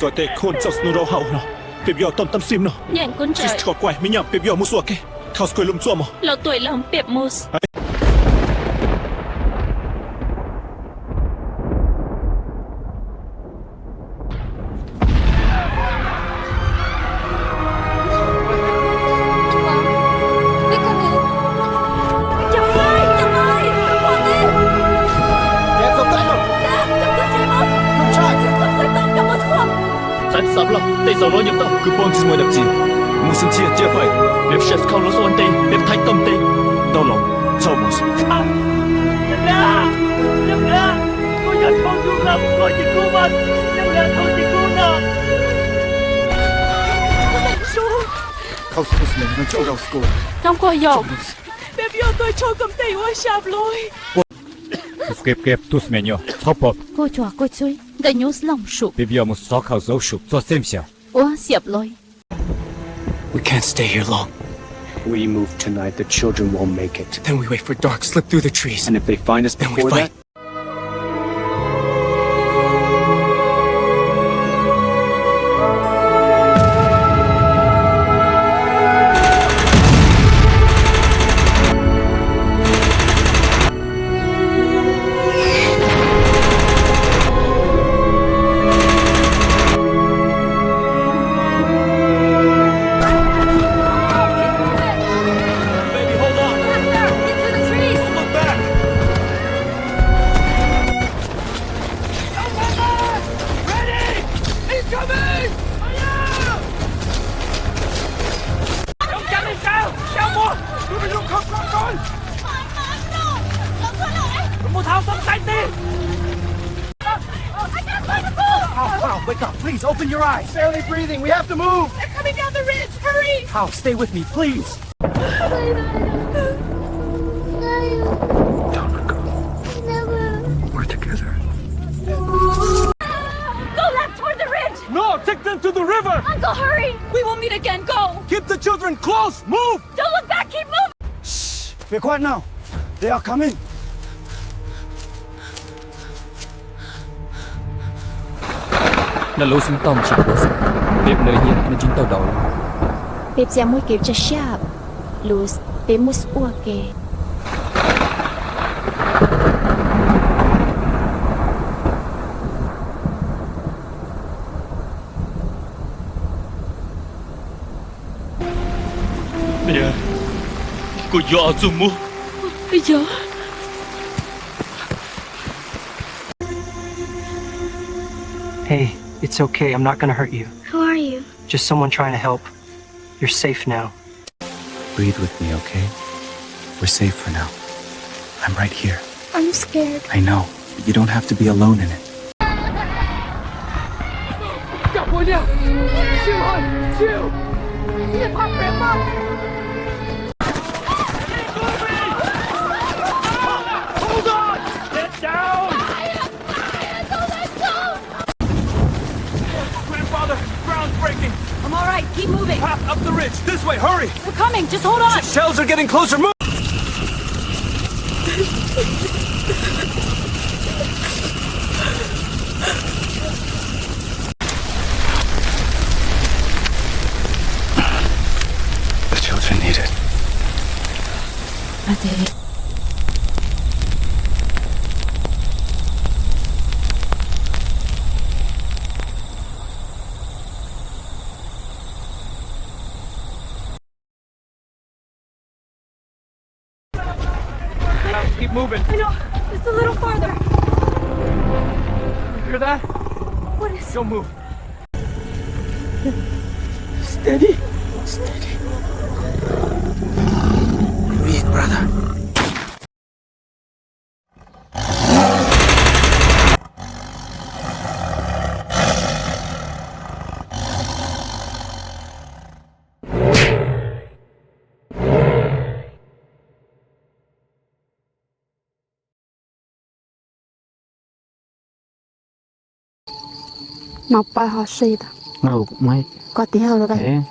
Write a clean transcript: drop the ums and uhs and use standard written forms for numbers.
cho tê khôn sau snu rau hậu nó bếp yo tôm tâm sim nó nhện con tsis trời chọt quay mi nhầm bếp yo mua sủa kê khao square lum chua màเราtuổi lòng bẹp mousse sắp lắm, đây dầu nói nhập tao cứ bon chỉ mới đập gì, mua xin chia chia phải, bếp chef không lo xoan tê, bếp thái tâm tê, đau lòng, chau bус. Nhầm ra, tôi nhớ không chú lắm, tôi chỉ cứu mình, nhầm ra tôi chỉ cứu nó. khao square mình nó chỗ rau square trong coi dầu Bếp yêu tôi cho cầm tay qua Siab lôi. Keep tus menyo top up cô chua cô chui đã nhớ lòng sụp baby almost so khao zo shup zo sem sia ủa Siab lôi We can't stay here long. We move tonight, the children won't make it. Then we wait for dark, slip through the trees, And if they find us then we before fight. that, Wake up, please, open your eyes. Barely breathing, we have to move. They're coming down the ridge, hurry. Hal, stay with me, please. don't let go. We're together. go left toward the ridge No, take them to the river. uncle hurry we will meet again go Keep the children close, move. don't look back keep moving Be quiet now. They are coming. Là lối xuống tôm chỉ bus, bếp nơi hiên nó chính tàu đầu. bẹp ra mũi kẹp cho Siab lose bẹp mousse ua kê Nè, cô dọa zoom mu. bây giờ Hey, it's okay. I'm not gonna hurt you. Who are you? Just someone trying to help. You're safe now. Breathe with me, okay? We're safe for now. I'm right here. I'm scared. I know, but you don't have to be alone in it. Hold on. Get down. Grandfather, ground's breaking. I'm all right keep moving Path up the ridge. This way, hurry. we're coming just hold on Shells are getting closer. Move. The children need it. à thế Keep moving. I know just a little farther You hear that? what is Don't move. Steady. Steady. Breathe, brother. Mọc bài họ suy ta. No, mày. Có tí hầu rồi đây. Thế